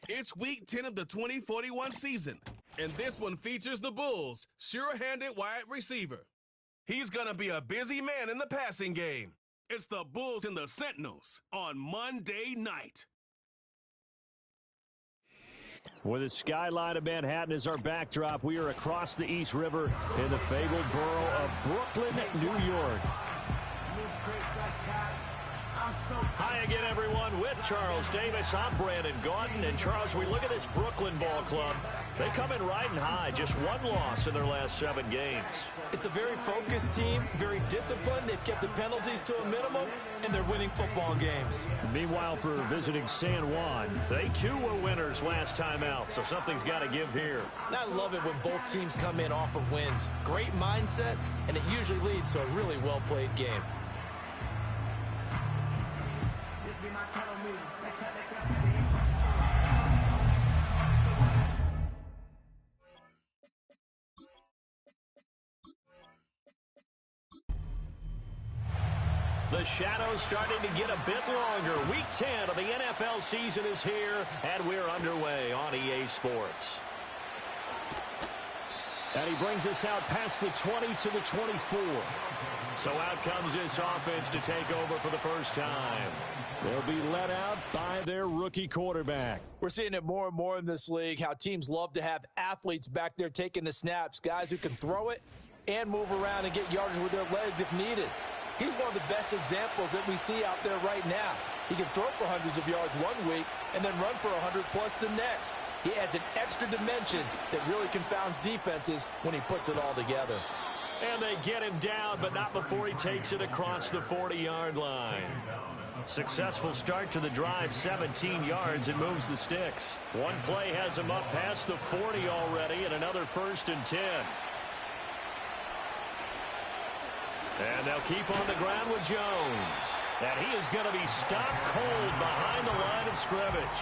It's week 10 of the 2041 season, and this one features the Bulls' sure-handed wide receiver. He's gonna be a busy man in the passing game. It's the Bulls and the Sentinels on Monday night. With the skyline of Manhattan as our backdrop, we are across the East River in the fabled borough of Brooklyn, New York. Hi again, everyone. With Charles Davis, I'm Brandon Gaudin. And, Charles, we look at this Brooklyn ball club. They come in riding high, just one loss in their last 7 games. It's a very focused team, very disciplined. They've kept the penalties to a minimum, and they're winning football games. Meanwhile, for visiting San Juan, they too were winners last time out, so something's got to give here. And I love it when both teams come in off of wins. Great mindsets, and it usually leads to a really well-played game. The shadow's starting to get a bit longer. Week 10 of the NFL season is here, and we're underway on EA Sports. And he brings us out past the 20 to the 24. So out comes this offense to take over for the first time. They'll be let out by their rookie quarterback. We're seeing it more and more in this league, how teams love to have athletes back there taking the snaps, guys who can throw it and move around and get yardage with their legs if needed. He's one of the best examples that we see out there right now. He can throw for hundreds of yards one week and then run for 100+ the next. He adds an extra dimension that really confounds defenses when he puts it all together. And they get him down, but not before he takes it across the 40-yard line. Successful start to the drive, 17 yards, and moves the sticks. One play has him up past the 40 already, and another 1st and 10. And they'll keep on the ground with Jones. And he is going to be stopped cold behind the line of scrimmage.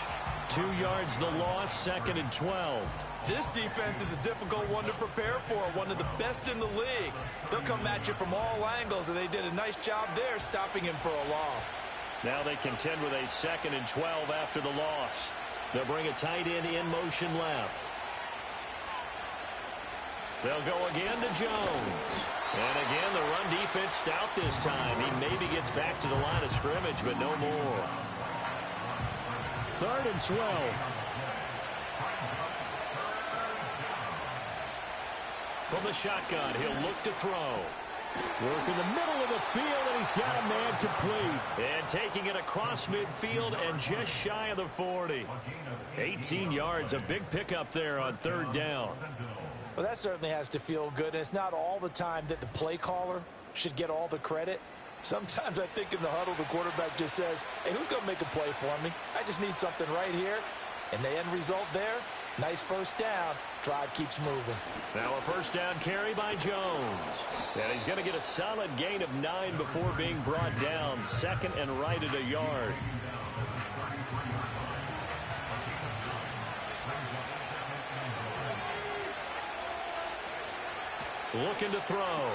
2 yards the loss, 2nd and 12. This defense is a difficult one to prepare for, one of the best in the league. They'll come at you from all angles, and they did a nice job there stopping him for a loss. Now they contend with a 2nd and 12 after the loss. They'll bring a tight end in motion left. They'll go again to Jones. And again, the run defense stout this time. He maybe gets back to the line of scrimmage, but no more. 3rd and 12. From the shotgun, he'll look to throw. Work in the middle of the field, and he's got a man complete. And taking it across midfield and just shy of the 40. 18 yards, a big pickup there on 3rd down. Well, that certainly has to feel good, and it's not all the time that the play caller should get all the credit. Sometimes I think in the huddle, the quarterback just says, hey, who's going to make a play for me? I just need something right here. And the end result there, nice 1st down. Drive keeps moving. Now a 1st down carry by Jones. And he's going to get a solid gain of 9 before being brought down. 2nd and right at a yard. Looking to throw.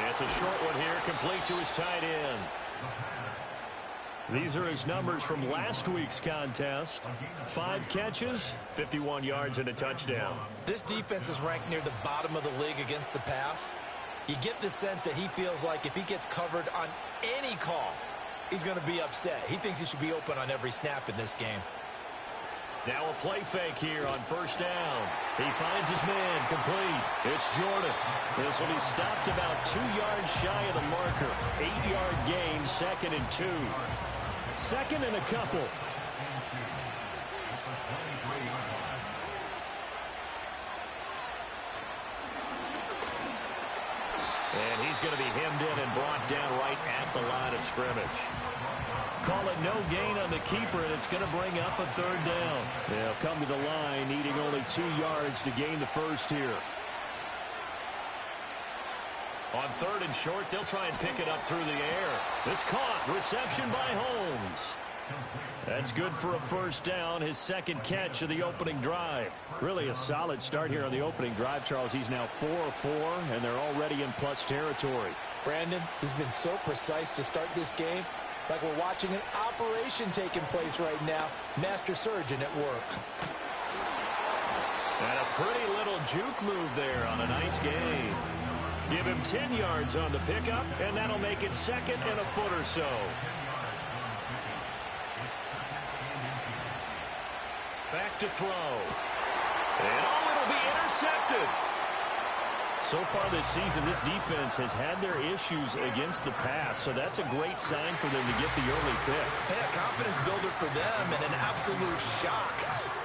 It's a short one here, complete to his tight end. These are his numbers from last week's contest. 5 catches, 51 yards, and a touchdown. This defense is ranked near the bottom of the league against the pass. You get the sense that he feels like if he gets covered on any call, he's going to be upset. He thinks he should be open on every snap in this game. Now a play fake here on 1st down. He finds his man complete. It's Jordan. This will be stopped about 2 yards shy of the marker. 8-yard gain, 2nd and 2. 2nd and a couple. And he's going to be hemmed in and brought down right at the line of scrimmage. Call it no gain on the keeper, and it's going to bring up a 3rd down. They'll come to the line, needing only 2 yards to gain the 1st here. On 3rd and short, they'll try and pick it up through the air. It's caught. Reception by Holmes. That's good for a 1st down, his 2nd catch of the opening drive. Really a solid start here on the opening drive, Charles. He's now 4 of 4, and they're already in plus territory. Brandon, he's been so precise to start this game. Like we're watching an operation taking place right now. Master surgeon at work. And a pretty little juke move there on a nice gain. Give him 10 yards on the pickup, and that'll make it second and a foot or so. Back to throw. And it'll be intercepted. So far this season, this defense has had their issues against the pass, so that's a great sign for them to get the early pick. Yeah, confidence builder for them and an absolute shock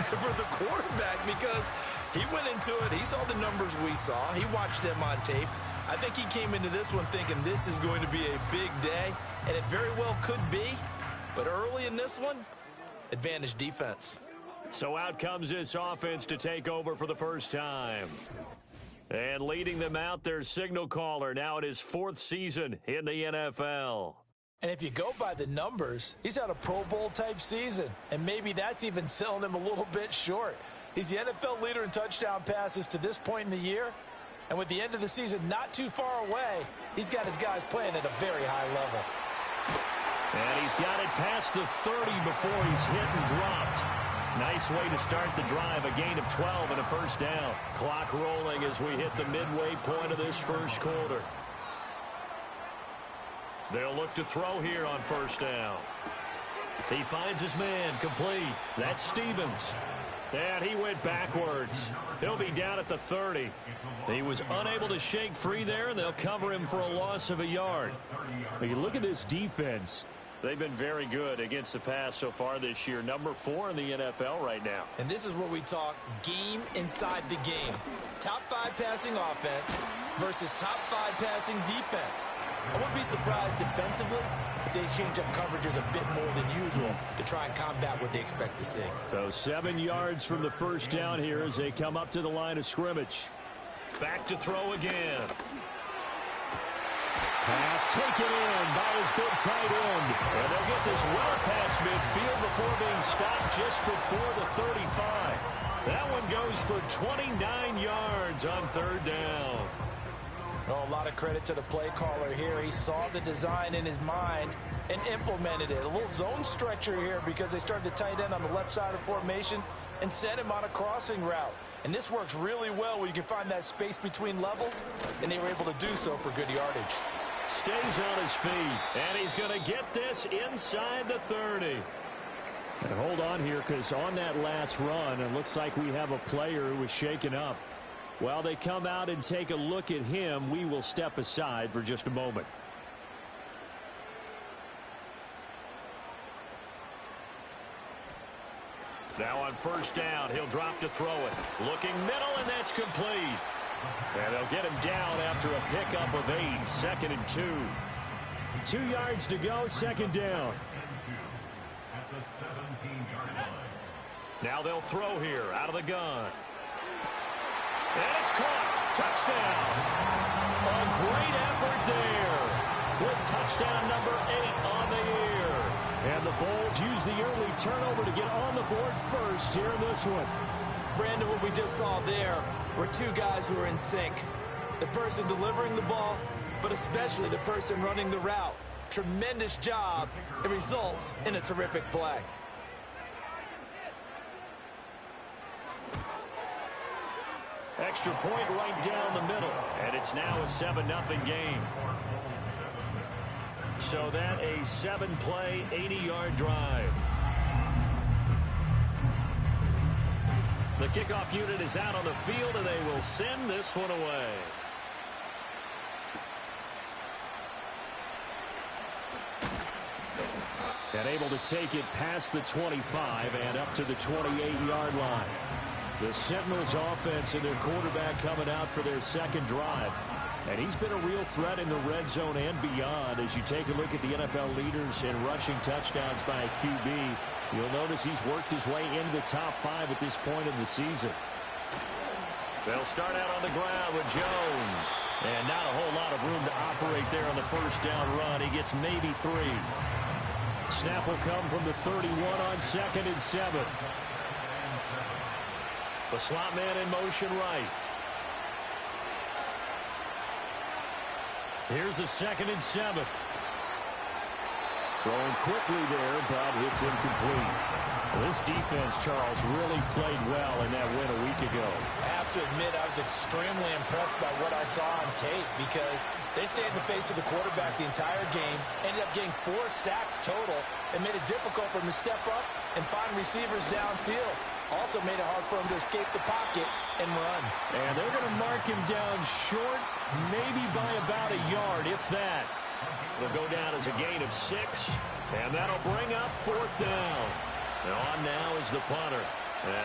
for the quarterback because he went into it. He saw the numbers we saw. He watched them on tape. I think he came into this one thinking this is going to be a big day, and it very well could be. But early in this one, advantage defense. So out comes this offense to take over for the first time. And leading them out, their signal caller now in his 4th season in the NFL. And if you go by the numbers, he's had a Pro Bowl-type season, and maybe that's even selling him a little bit short. He's the NFL leader in touchdown passes to this point in the year, and with the end of the season not too far away, he's got his guys playing at a very high level. And he's got it past the 30 before he's hit and dropped. Nice way to start the drive, a gain of 12 and a first down. Clock rolling as we hit the midway point of this first quarter. They'll look to throw here on first down. He finds his man, complete. That's Stevens. And he went backwards. He'll be down at the 30. He was unable to shake free there, and they'll cover him for a loss of a yard. When you look at this defense, they've been very good against the pass so far this year. Number 4 in the NFL right now. And this is where we talk game inside the game. Top 5 passing offense versus top 5 passing defense. I wouldn't be surprised defensively if they change up coverages a bit more than usual to try and combat what they expect to see. So 7 yards from the first down here as they come up to the line of scrimmage. Back to throw again. Pass taken in by his big tight end. And they'll get this well past midfield before being stopped just before the 35. That one goes for 29 yards on third down. Oh, a lot of credit to the play caller here. He saw the design in his mind and implemented it. A little zone stretcher here because they started the tight end on the left side of the formation and sent him on a crossing route. And this works really well when you can find that space between levels, and they were able to do so for good yardage. Stays on his feet, and he's going to get this inside the 30. And hold on here, because on that last run, it looks like we have a player who was shaken up. While they come out and take a look at him, we will step aside for just a moment. Now on first down, he'll drop to throw it. Looking middle, and that's complete. And they'll get him down after a pickup of 8, 2nd and 2. 2 yards to go, second down. Now they'll throw here out of the gun. And it's caught. Touchdown. A great effort there with touchdown number 8 on the year. And the Bulls use the early turnover to get on the board first here in this one. Brandon, what we just saw there were 2 guys who were in sync. The person delivering the ball, but especially the person running the route. Tremendous job. It results in a terrific play. Extra point right down the middle, and it's now a 7-0 game. So that a 7-play, 80-yard drive. The kickoff unit is out on the field, and they will send this one away. And able to take it past the 25 and up to the 28-yard line. The Sentinels offense and their quarterback coming out for their second drive. And he's been a real threat in the red zone and beyond. As you take a look at the NFL leaders in rushing touchdowns by a QB, you'll notice he's worked his way into the top 5 at this point in the season. They'll start out on the ground with Jones. And not a whole lot of room to operate there on the first down run. He gets maybe 3. Snap will come from the 31 on 2nd and 7. The slot man in motion right. Here's a 2nd and 7. Throwing quickly there, but it's incomplete. This defense, Charles, really played well in that win a week ago. I have to admit, I was extremely impressed by what I saw on tape because they stayed in the face of the quarterback the entire game, ended up getting 4 sacks total, and made it difficult for him to step up and find receivers downfield. Also made it hard for him to escape the pocket and run. And they're going to mark him down short, maybe by about a yard, if that. It'll go down as a gain of 6, and that'll bring up 4th down. And on now is the punter,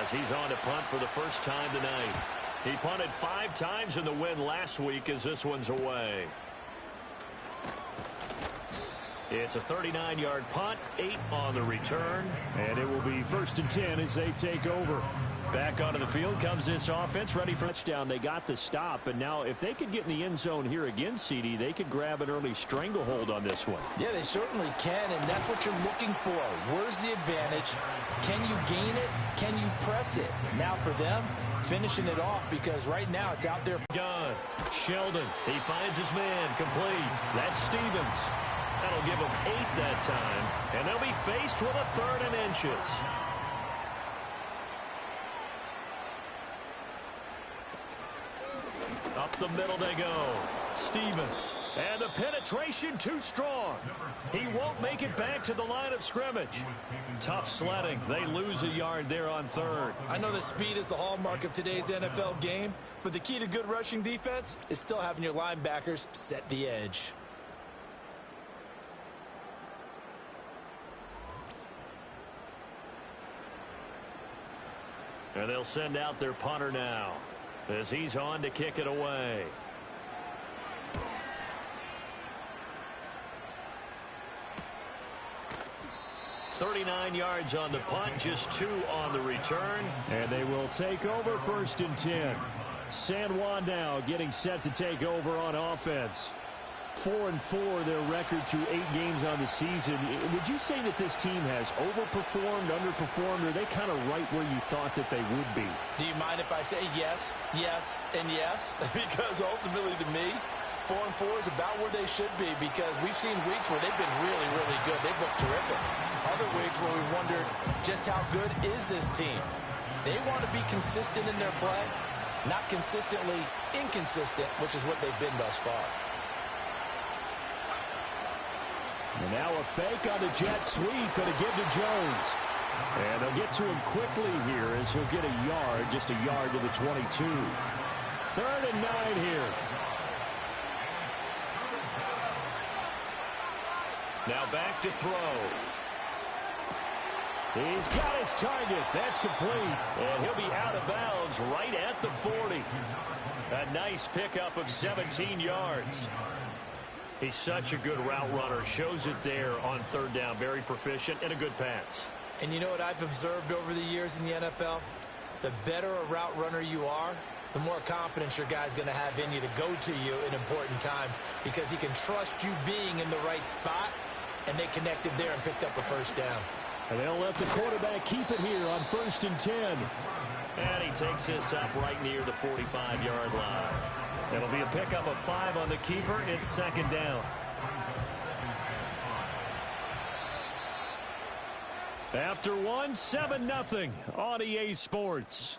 as he's on to punt for the first time tonight. He punted 5 times in the win last week as this one's away. It's a 39-yard punt, 8 on the return, and it will be 1st and 10 as they take over. Back onto the field comes this offense, ready for touchdown. They got the stop, and now if they could get in the end zone here again, CD, they could grab an early stranglehold on this one. Yeah, they certainly can, and that's what you're looking for. Where's the advantage? Can you gain it? Can you press it? Now for them, finishing it off because right now it's out there. Gun. Sheldon, he finds his man, complete. That's Stevens. That'll give them 8 that time, and they'll be faced with a 3rd and inches. Up the middle they go. Stevens. And the penetration too strong. He won't make it back to the line of scrimmage. Tough sledding. They lose a yard there on 3rd. I know that speed is the hallmark of today's NFL game, but the key to good rushing defense is still having your linebackers set the edge. And they'll send out their punter now as he's on to kick it away. .39 yards on the punt, just 2 on the return. And they will take over 1st and 10. San Juan now getting set to take over on offense. 4-4 their record through 8 games on the season. Would you say that this team has overperformed, underperformed, or are they kind of right where you thought that they would be? Do you mind if I say yes, yes, and yes? Because ultimately to me, 4-4 is about where they should be because we've seen weeks where they've been really, really good. They've looked terrific. Other weeks where we wondered just how good is this team. They want to be consistent in their play, not consistently inconsistent, which is what they've been thus far. And now a fake on the jet sweep, and a give to Jones. And they'll get to him quickly here as he'll get a yard, just a yard to the 22. 3rd and 9 here. Now back to throw. He's got his target. That's complete. And he'll be out of bounds right at the 40. A nice pickup of 17 yards. He's such a good route runner. Shows it there on 3rd down. Very proficient and a good pass. And you know what I've observed over the years in the NFL? The better a route runner you are, the more confidence your guy's going to have in you to go to you in important times because he can trust you being in the right spot, and they connected there and picked up a 1st down. And they'll let the quarterback keep it here on 1st and 10. And he takes this up right near the 45-yard line. It'll be a pickup of 5 on the keeper. It's 2nd down. After 1, 7-0 on EA Sports.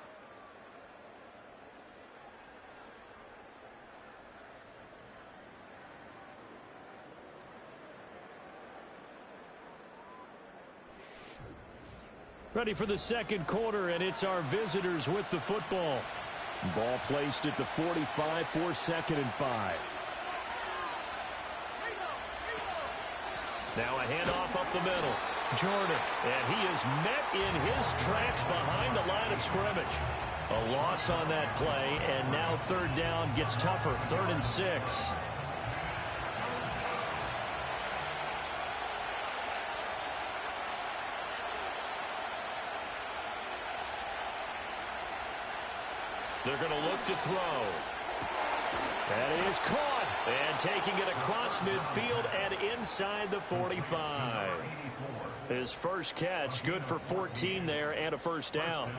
Ready for the 2nd quarter, and it's our visitors with the football. Ball placed at the 45 for 2nd and 5. Now a handoff up the middle. Jordan, and he is met in his tracks behind the line of scrimmage. A loss on that play, and now 3rd down gets tougher. 3rd and 6. They're going to look to throw. That is caught. And taking it across midfield and inside the 45. His first catch, good for 14 there and a 1st down.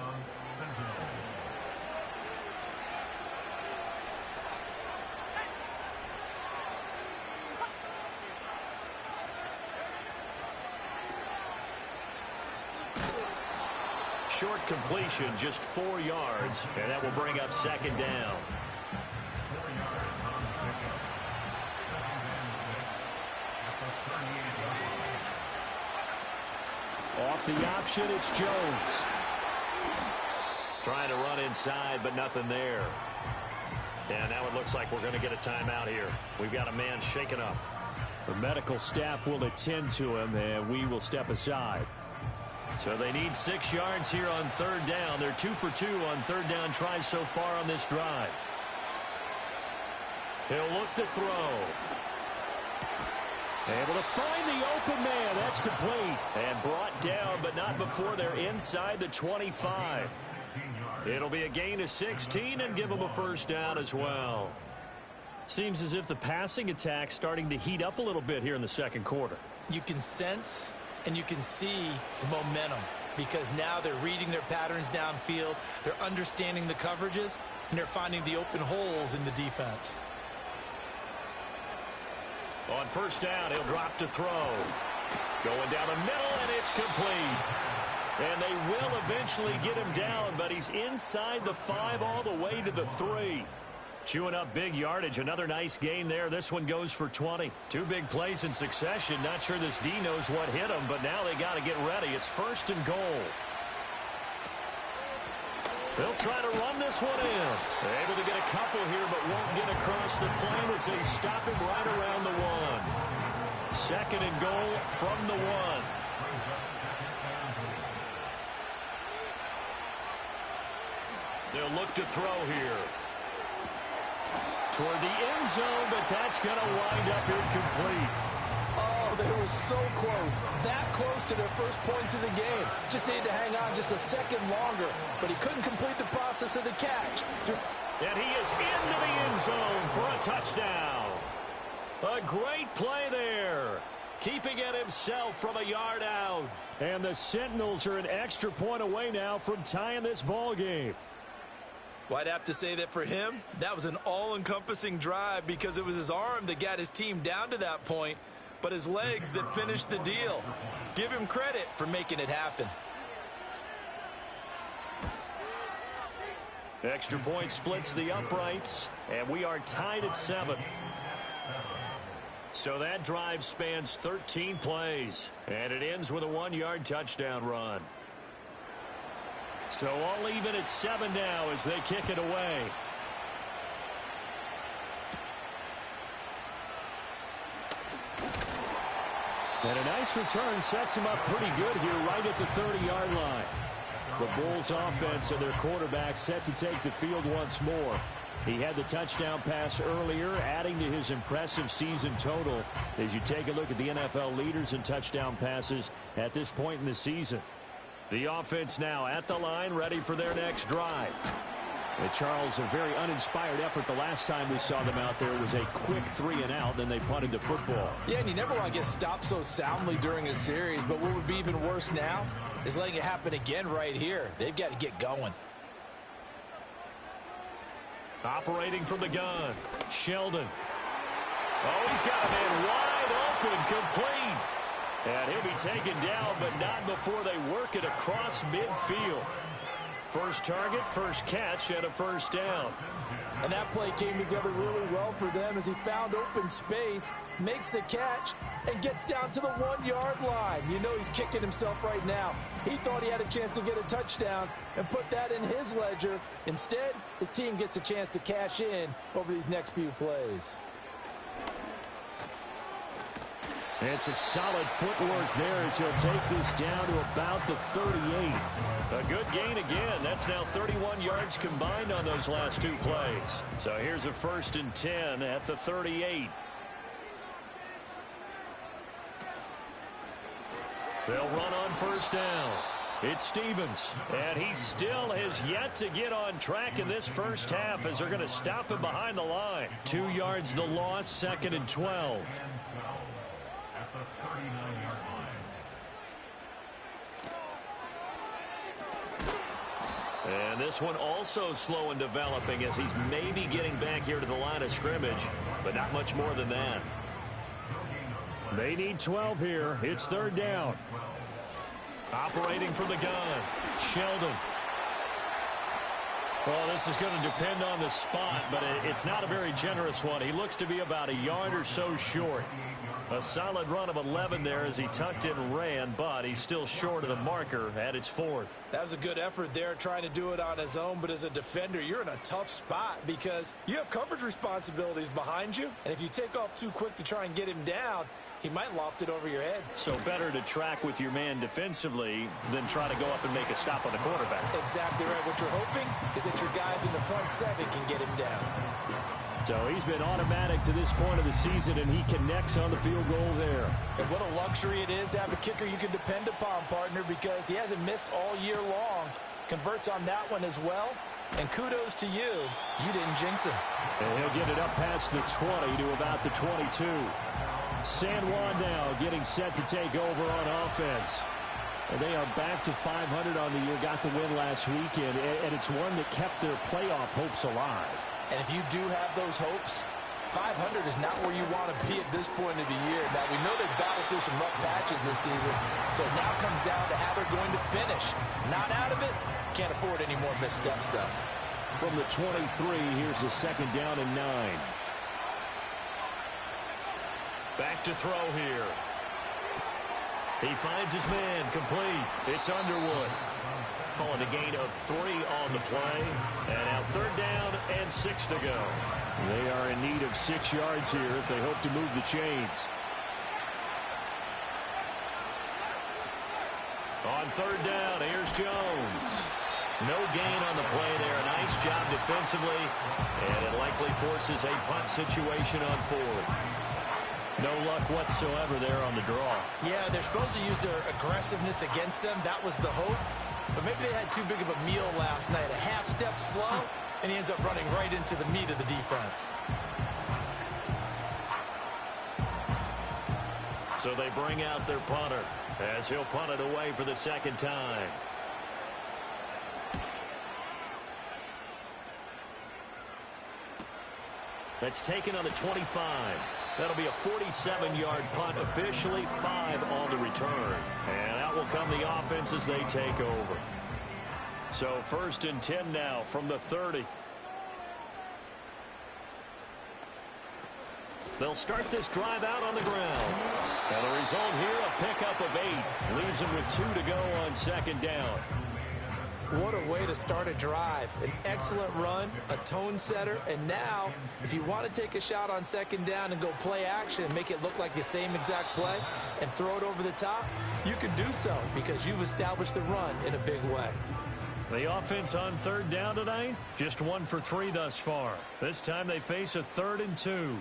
short completion, just 4 yards, and that will bring up second down. Off the option, it's Jones. Trying to run inside, but nothing there. And now it looks like we're going to get a timeout here. We've got a man shaken up. The medical staff will attend to him, and we will step aside. So they need 6 yards here on third down. They're 2 for 2 on third down tries so far on this drive. He'll look to throw. Able to find the open man. That's complete. And brought down, but not before they're inside the 25. It'll be a gain of 16 and give them a first down as well. Seems as if the passing attack's starting to heat up a little bit here in the second quarter. You can sense and you can see the momentum because now they're reading their patterns downfield, they're understanding the coverages, and they're finding the open holes in the defense. On first down, he'll drop to throw. Going down the middle, and it's complete. And they will eventually get him down, but he's inside the 5 all the way to the 3. Chewing up big yardage. Another nice gain there. This one goes for 20. 2 big plays in succession. Not sure this D knows what hit him, but now they got to get ready. It's first and goal. They'll try to run this one in. They're able to get a couple here, but won't get across the plane as they stop him right around the 1. Second and goal from the 1. They'll look to throw here. Toward the end zone, but that's going to wind up incomplete. Oh, they were so close. That close to their first points of the game. Just needed to hang on just a second longer, but he couldn't complete the process of the catch. And he is into the end zone for a touchdown. A great play there. Keeping it himself from a yard out. And the Sentinels are an extra point away now from tying this ball game. Well, I'd have to say that for him, that was an all-encompassing drive because it was his arm that got his team down to that point, but his legs that finished the deal. Give him credit for making it happen. Extra point splits the uprights, and we are tied at 7. So that drive spans 13 plays, and it ends with a 1-yard touchdown run. So all even at 7 now as they kick it away. And a nice return sets him up pretty good here right at the 30-yard line. The Bulls offense and their quarterback set to take the field once more. He had the touchdown pass earlier, adding to his impressive season total as you take a look at the NFL leaders in touchdown passes at this point in the season. The offense now at the line, ready for their next drive. And Charles, a very uninspired effort the last time we saw them out there was a quick 3-and-out, then they punted the football. Yeah, and you never want to get stopped so soundly during a series, but what would be even worse now is letting it happen again right here. They've got to get going. Operating from the gun, Sheldon. Oh, he's got a man wide open, complete. And he'll be taken down, but not before they work it across midfield. First target, first catch, and a first down. And that play came together really well for them as he found open space, makes the catch, and gets down to the 1-yard line. You know he's kicking himself right now. He thought he had a chance to get a touchdown and put that in his ledger. Instead, his team gets a chance to cash in over these next few plays. And some solid footwork there as he'll take this down to about the 38. A good gain again. That's now 31 yards combined on those last 2 plays. So here's a 1st and 10 at the 38. They'll run on first down. It's Stevens, and he still has yet to get on track in this first half as they're going to stop him behind the line. 2 yards the loss, 2nd and 12. And this one also slow in developing as he's maybe getting back here to the line of scrimmage, but not much more than that. They need 12 here. It's 3rd down. Operating from the gun, Sheldon. Well, this is going to depend on the spot, but it's not a very generous one. He looks to be about a yard or so short. A solid run of 11 there as he tucked it and ran, but he's still short of the marker at its 4th. That was a good effort there trying to do it on his own, but as a defender, you're in a tough spot because you have coverage responsibilities behind you, and if you take off too quick to try and get him down, he might loft it over your head. So better to track with your man defensively than try to go up and make a stop on the quarterback. Exactly right. What you're hoping is that your guys in the front 7 can get him down. So he's been automatic to this point of the season, and he connects on the field goal there. And what a luxury it is to have a kicker you can depend upon, partner, because he hasn't missed all year long. Converts on that one as well. And kudos to you. You didn't jinx him. And he'll get it up past the 20 to about the 22. San Juan now getting set to take over on offense. And they are back to 500 on the year. Got the win last weekend, and it's one that kept their playoff hopes alive. And if you do have those hopes, 500 is not where you want to be at this point of the year. Now, we know they've battled through some rough patches this season, so it now comes down to how they're going to finish. Not out of it. Can't afford any more missteps, though. From the 23, here's a 2nd down and 9. Back to throw here. He finds his man complete. It's Underwood. Calling a gain of 3 on the play. And now 3rd down and 6 to go. They are in need of 6 yards here if they hope to move the chains. On 3rd down, here's Jones. No gain on the play there. Nice job defensively. And it likely forces a punt situation on 4th. No luck whatsoever there on the draw. Yeah, they're supposed to use their aggressiveness against them. That was the hope. But maybe they had too big of a meal last night. A half step slow, and he ends up running right into the meat of the defense. So they bring out their punter as he'll punt it away for the 2nd time. That's taken on the 25. That'll be a 47-yard punt, officially 5 on the return. And out will come the offense as they take over. So 1st and 10 now from the 30. They'll start this drive out on the ground. And the result here, a pickup of 8. Leaves them with 2 to go on 2nd down. What a way to start a drive. An excellent run, a tone setter, and now, if you want to take a shot on 2nd down and go play action and make it look like the same exact play and throw it over the top, you can do so because you've established the run in a big way. The offense on 3rd down tonight, just 1 for 3 thus far. This time they face a 3rd and 2.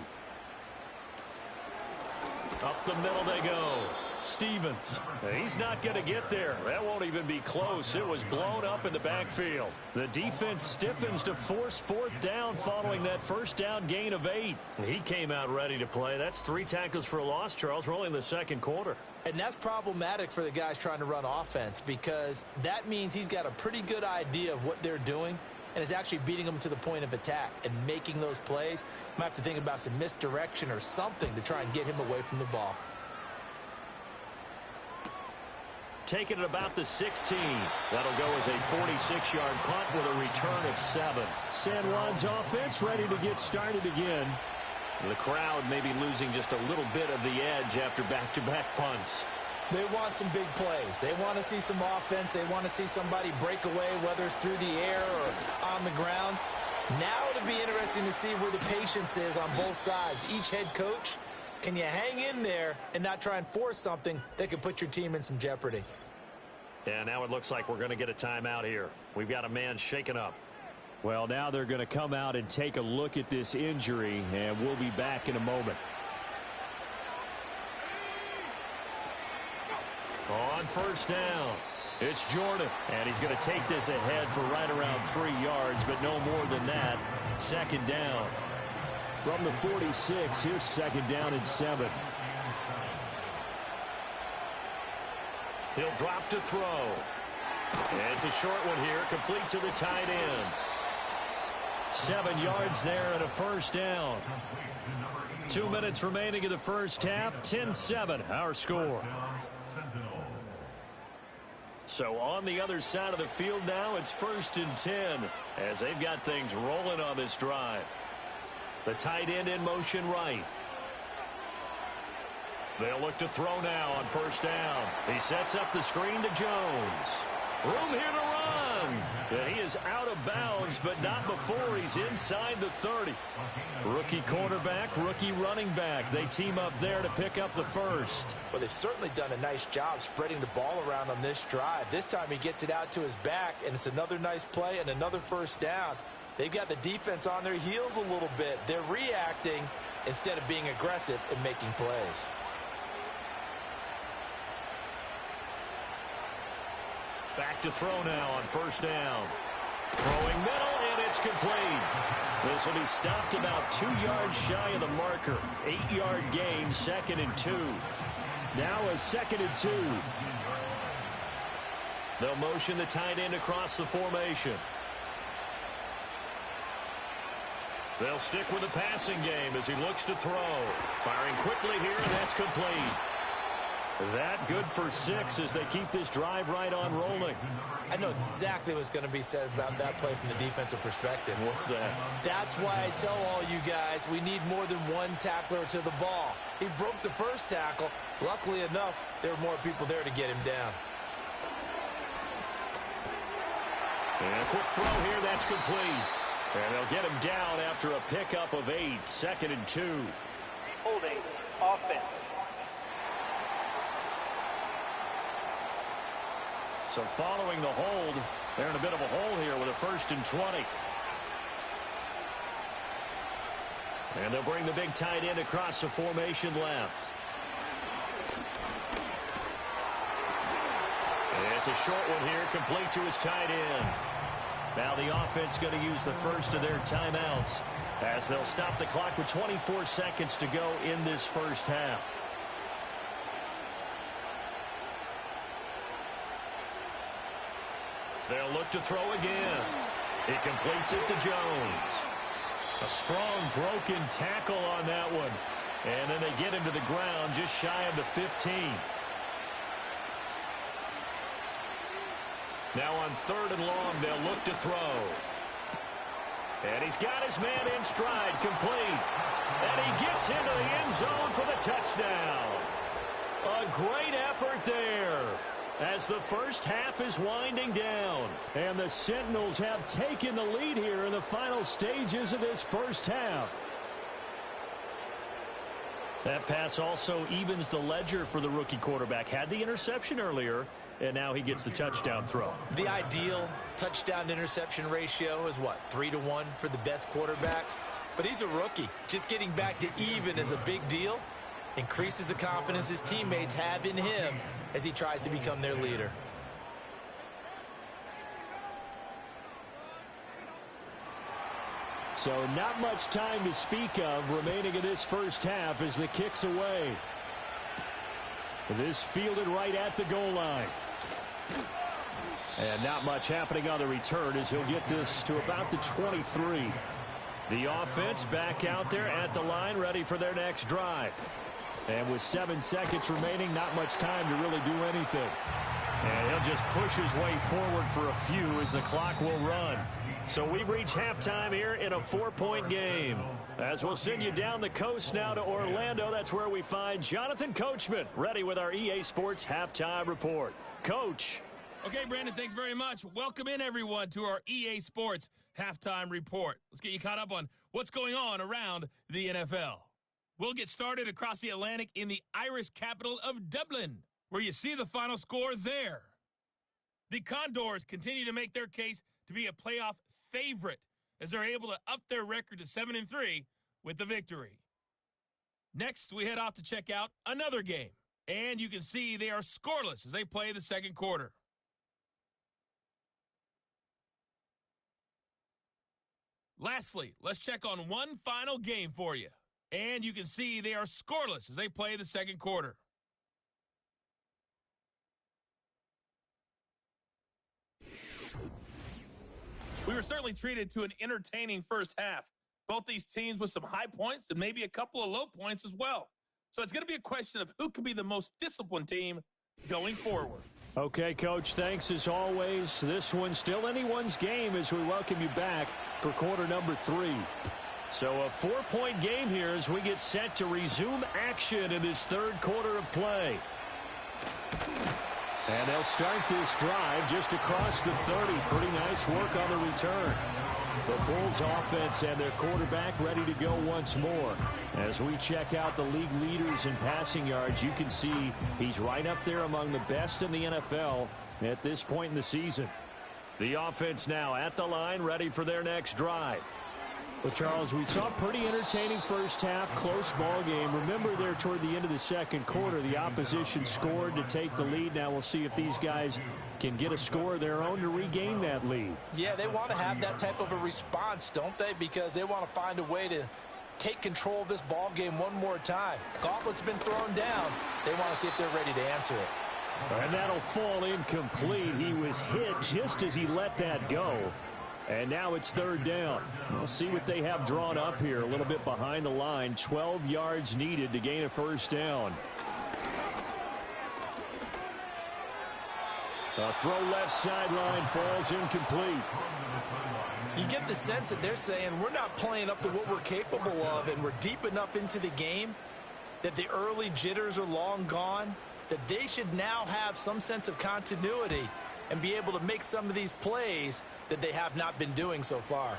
Up the middle they go. Stevens. He's not going to get there. That won't even be close. It was blown up in the backfield. The defense stiffens to force 4th down following that 1st down gain of 8. He came out ready to play. That's 3 tackles for a loss, Charles, rolling in the 2nd quarter. And that's problematic for the guys trying to run offense because that means he's got a pretty good idea of what they're doing and is actually beating them to the point of attack and making those plays. Might have to think about some misdirection or something to try and get him away from the ball. Taking it about the 16. That'll go as a 46-yard punt with a return of 7. San Juan's offense ready to get started again. The crowd may be losing just a little bit of the edge after back-to-back punts. They want some big plays. They want to see some offense. They want to see somebody break away, whether it's through the air or on the ground. Now it'll be interesting to see where the patience is on both sides. Each head coach, can you hang in there and not try and force something that could put your team in some jeopardy? And now it looks like we're going to get a timeout here. We've got a man shaken up. Well, now they're going to come out and take a look at this injury, and we'll be back in a moment. On 1st down, it's Jordan, and he's going to take this ahead for right around 3 yards, but no more than that. 2nd down. From the 46, here's 2nd down and 7. He'll drop to throw. And it's a short one here, complete to the tight end. 7 yards there and a 1st down. 2 minutes remaining in the 1st half, 10-7, our score. So on the other side of the field now, it's 1st and 10 as they've got things rolling on this drive. The tight end in motion right. They'll look to throw now on 1st down. He sets up the screen to Jones. Room here to run. And he is out of bounds, but not before he's inside the 30. Rookie quarterback, rookie running back. They team up there to pick up the first. Well, they've certainly done a nice job spreading the ball around on this drive. This time he gets it out to his back, and it's another nice play and another 1st down. They've got the defense on their heels a little bit. They're reacting instead of being aggressive and making plays. Back to throw now on 1st down. Throwing middle, and it's complete. This will be stopped about 2 yards shy of the marker. 8-yard gain, 2nd and 2. Now a 2nd and 2. They'll motion the tight end across the formation. They'll stick with the passing game as he looks to throw. Firing quickly here, and that's complete. That good for 6 as they keep this drive right on rolling. I know exactly what's going to be said about that play from the defensive perspective. What's that? That's why I tell all you guys we need more than one tackler to the ball. He broke the first tackle. Luckily enough, there were more people there to get him down. And a quick throw here, that's complete. And they'll get him down after a pickup of 8, 2nd and 2. Holding offense. So following the hold, they're in a bit of a hole here with a 1st and 20. And they'll bring the big tight end across the formation left. And it's a short one here, complete to his tight end. Now the offense going to use the first of their timeouts as they'll stop the clock with 24 seconds to go in this 1st half. They'll look to throw again. He completes it to Jones. A strong broken tackle on that one. And then they get him to the ground just shy of the 15. Now on 3rd and long, they'll look to throw. And he's got his man in stride, complete. And he gets into the end zone for the touchdown. A great effort there as the 1st half is winding down. And the Sentinels have taken the lead here in the final stages of this 1st half. That pass also evens the ledger for the rookie quarterback. Had the interception earlier, and now he gets the touchdown throw. The ideal touchdown-interception ratio is what, 3-to-1 for the best quarterbacks? But he's a rookie. Just getting back to even is a big deal. Increases the confidence his teammates have in him as he tries to become their leader. So not much time to speak of remaining in this 1st half as the kick's away. This fielded right at the goal line. And not much happening on the return as he'll get this to about the 23. The offense back out there at the line, ready for their next drive. And with 7 seconds remaining, not much time to really do anything. And he'll just push his way forward for a few as the clock will run. So we've reached halftime here in a 4-point game. As we'll send you down the coast now to Orlando, that's where we find Jonathan Coachman, ready with our EA Sports Halftime Report. Coach. Okay, Brandon, thanks very much. Welcome in, everyone, to our EA Sports Halftime Report. Let's get you caught up on what's going on around the NFL. We'll get started across the Atlantic in the Irish capital of Dublin, where you see the final score there. The Condors continue to make their case to be a playoff favorite as they're able to up their record to 7-3 with the victory. Next, we head off to check out another game, and you can see they are scoreless as they play the second quarter. Lastly, let's check on one final game for you. And you can see they are scoreless as they play the second quarter. We were certainly treated to an entertaining first half. Both these teams with some high points and maybe a couple of low points as well. So it's going to be a question of who can be the most disciplined team going forward. Okay, Coach, thanks as always. This one's still anyone's game as we welcome you back for quarter number 3. So a 4-point game here as we get set to resume action in this third quarter of play. And they'll start this drive just across the 30. Pretty nice work on the return. The Bulls offense and their quarterback ready to go once more. As we check out the league leaders in passing yards, you can see he's right up there among the best in the NFL at this point in the season. The offense now at the line, ready for their next drive. Well, Charles, we saw a pretty entertaining first half, close ball game. Remember there toward the end of the second quarter, the opposition scored to take the lead. Now we'll see if these guys can get a score of their own to regain that lead. Yeah, they want to have that type of a response, don't they? Because they want to find a way to take control of this ball game one more time. Gauntlet's been thrown down. They want to see if they're ready to answer it. And that'll fall incomplete. He was hit just as he let that go. And now it's third down. We'll see what they have drawn up here. A little bit behind the line. 12 yards needed to gain a first down. A throw left sideline falls incomplete. You get the sense that they're saying we're not playing up to what we're capable of, and we're deep enough into the game that the early jitters are long gone, that they should now have some sense of continuity and be able to make some of these plays that they have not been doing so far.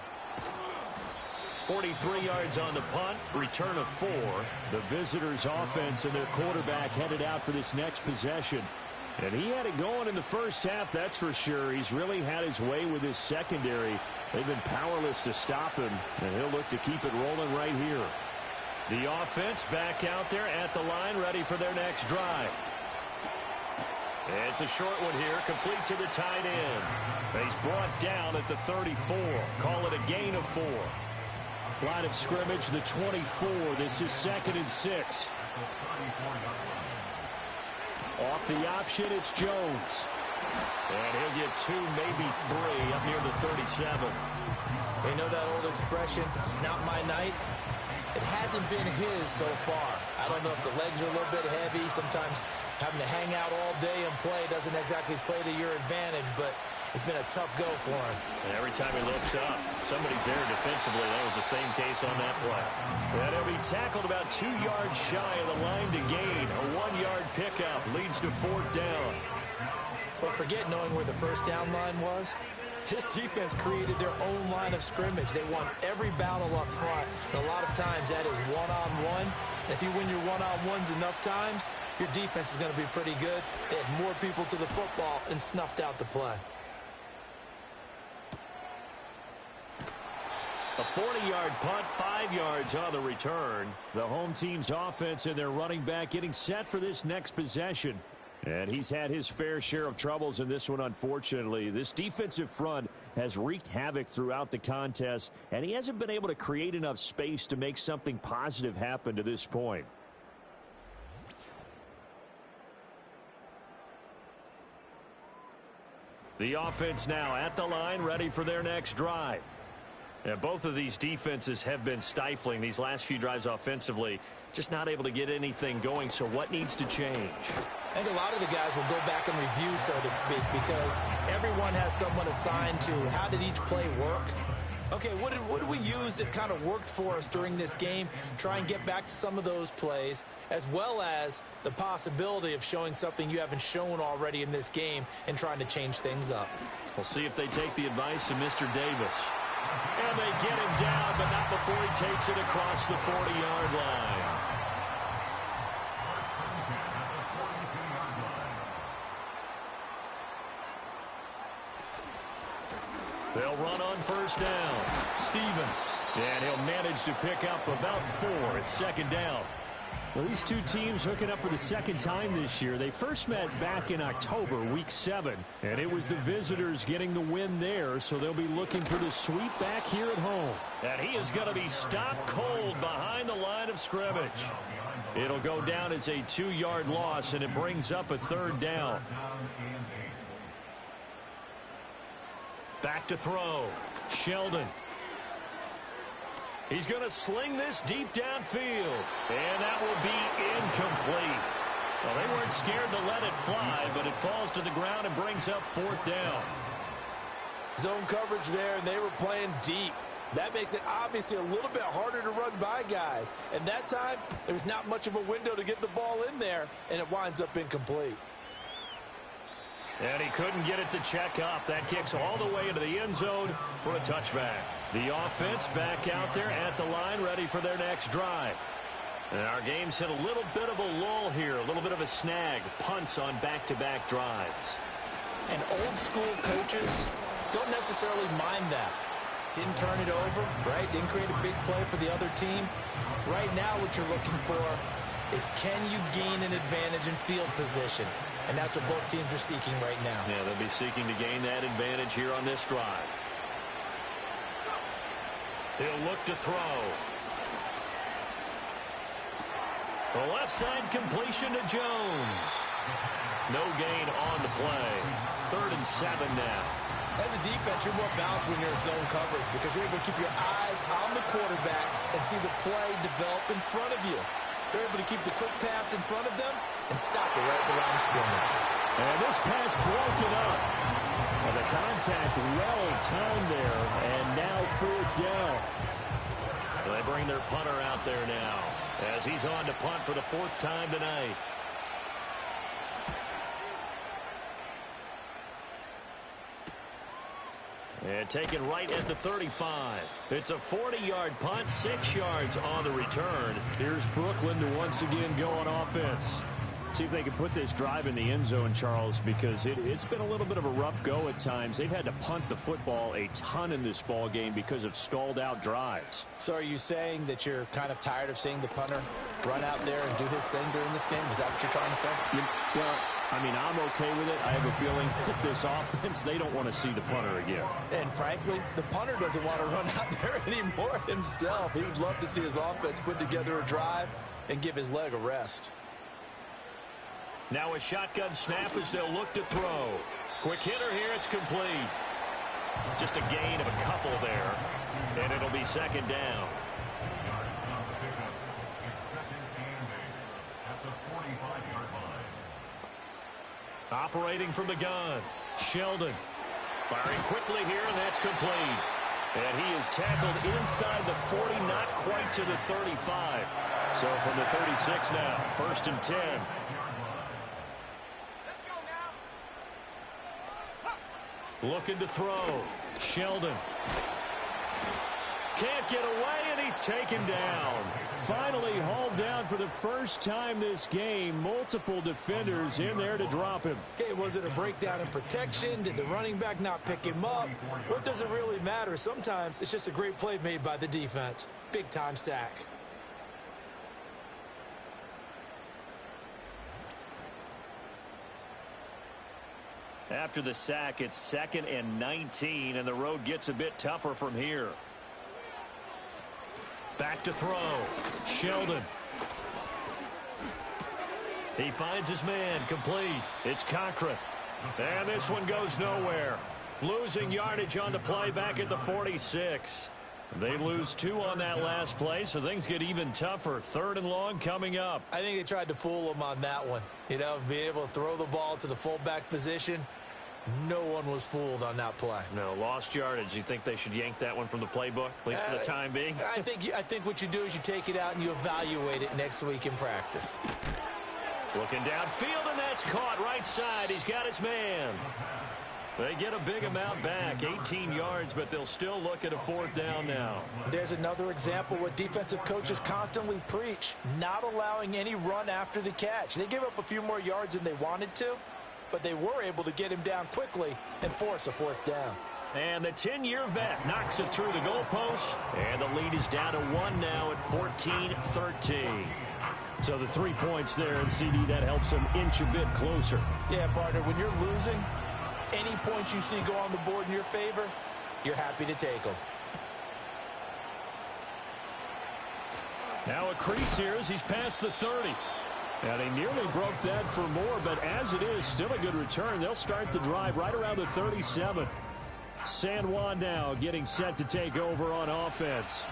43 yards on the punt, return of 4. The visitors' offense and their quarterback headed out for this next possession. And he had it going in the first half, that's for sure. He's really had his way with his secondary. They've been powerless to stop him, and he'll look to keep it rolling right here. The offense back out there at the line, ready for their next drive. It's a short one here, complete to the tight end. He's brought down at the 34. Call it a gain of 4. Line of scrimmage, the 24. This is 2nd and 6. Off the option, it's Jones. And he'll get 2, maybe 3, up near the 37. They know that old expression, it's not my night. It hasn't been his so far. I don't know if the legs are a little bit heavy. Sometimes having to hang out all day and play doesn't exactly play to your advantage, but it's been a tough go for him. And every time he looks up, somebody's there defensively. That was the same case on that play. And he'll be tackled about 2 yards shy of the line to gain. A 1-yard pickup leads to 4th down. But forget knowing where the first down line was. This defense created their own line of scrimmage. They won every battle up front. And a lot of times that is one-on-one. And if you win your one-on-ones enough times, your defense is going to be pretty good. They had more people to the football and snuffed out the play. A 40-yard punt, 5 yards on the return. The home team's offense and their running back getting set for this next possession. And he's had his fair share of troubles in this one, unfortunately. This defensive front has wreaked havoc throughout the contest, and he hasn't been able to create enough space to make something positive happen to this point. The offense now at the line, ready for their next drive. And both of these defenses have been stifling these last few drives offensively, just not able to get anything going. So what needs to change? I think a lot of the guys will go back and review, so to speak, because everyone has someone assigned to how did each play work. Okay, what did we use that kind of worked for us during this game? Try and get back to some of those plays, as well as the possibility of showing something you haven't shown already in this game and trying to change things up. We'll see if they take the advice of Mr. Davis. And they get him down, but not before he takes it across the 40-yard line. They'll run on first down. Stevens. And he'll manage to pick up about 4 at 2nd down. Well, these two teams hooking up for the second time this year. They first met back in October, week 7, and it was the visitors getting the win there, so they'll be looking for the sweep back here at home. And he is going to be stopped cold behind the line of scrimmage. It'll go down as a 2-yard loss, and it brings up a 3rd down. Back to throw. Sheldon. He's going to sling this deep downfield. And that will be incomplete. Well, they weren't scared to let it fly, but it falls to the ground and brings up 4th down. Zone coverage there, and they were playing deep. That makes it obviously a little bit harder to run by guys. And that time, there was not much of a window to get the ball in there, and it winds up incomplete. And he couldn't get it to check up. That kicks all the way into the end zone for a touchback. The offense back out there at the line, ready for their next drive. And our game's hit a little bit of a lull here, a little bit of a snag. Punts on back-to-back drives. And old-school coaches don't necessarily mind that. Didn't turn it over, right? Didn't create a big play for the other team. Right now what you're looking for is, can you gain an advantage in field position? And that's what both teams are seeking right now. Yeah, they'll be seeking to gain that advantage here on this drive. He'll look to throw. The left side completion to Jones. No gain on the play. 3rd and 7 now. As a defense, you're more balanced when you're in zone coverage because you're able to keep your eyes on the quarterback and see the play develop in front of you. They're able to keep the quick pass in front of them and stop it right at the line of scrimmage. And this pass broken up. And the contact well timed there, and now 4th down. They bring their punter out there now as he's on to punt for the 4th time tonight. And taken right at the 35. It's a 40-yard punt, 6 yards on the return. Here's Brooklyn to once again go on offense. See if they can put this drive in the end zone, Charles, because it's been a little bit of a rough go at times. They've had to punt the football a ton in this ball game because of stalled-out drives. So are you saying that you're kind of tired of seeing the punter run out there and do his thing during this game? Is that what you're trying to say? Well, I mean, I'm okay with it. I have a feeling that this offense, they don't want to see the punter again. And frankly, the punter doesn't want to run out there anymore himself. He would love to see his offense put together a drive and give his leg a rest. Now a shotgun snap as they'll look to throw. Quick hitter here, it's complete. Just a gain of a couple there, and it'll be 2nd down. Operating from the gun, Sheldon. Firing quickly here, and that's complete. And he is tackled inside the 40, not quite to the 35. So from the 36 now, 1st and 10. Looking to throw. Sheldon. Can't get away, and he's taken down. Finally hauled down for the first time this game. Multiple defenders in there to drop him. Okay, was it a breakdown in protection? Did the running back not pick him up? What does it really matter? Sometimes it's just a great play made by the defense. Big-time sack. After the sack, it's 2nd and 19, and the road gets a bit tougher from here. Back to throw. Sheldon. He finds his man. Complete. It's Cochran. And this one goes nowhere. Losing yardage on the play back at the 46. They lose 2 on that last play, so things get even tougher. 3rd and long coming up. I think they tried to fool him on that one. You know, being able to throw the ball to the fullback position. No one was fooled on that play. No, lost yardage. You think they should yank that one from the playbook, at least for the time being? I think what you do is you take it out and you evaluate it next week in practice. Looking downfield, and that's caught right side. He's got his man. They get a big amount back, 18 yards, but they'll still look at a 4th down now. There's another example what defensive coaches constantly preach, not allowing any run after the catch. They gave up a few more yards than they wanted to, but they were able to get him down quickly and force a 4th down. And the 10-year vet knocks it through the goalpost, and the lead is down to 1 now at 14-13. So the 3 points there, and CD, that helps them inch a bit closer. Yeah, partner, when you're losing, any points you see go on the board in your favor, you're happy to take them. Now a crease here as he's past the 30. And they nearly broke that for more, but as it is, still a good return. They'll start the drive right around the 37. San Juan now getting set to take over on offense.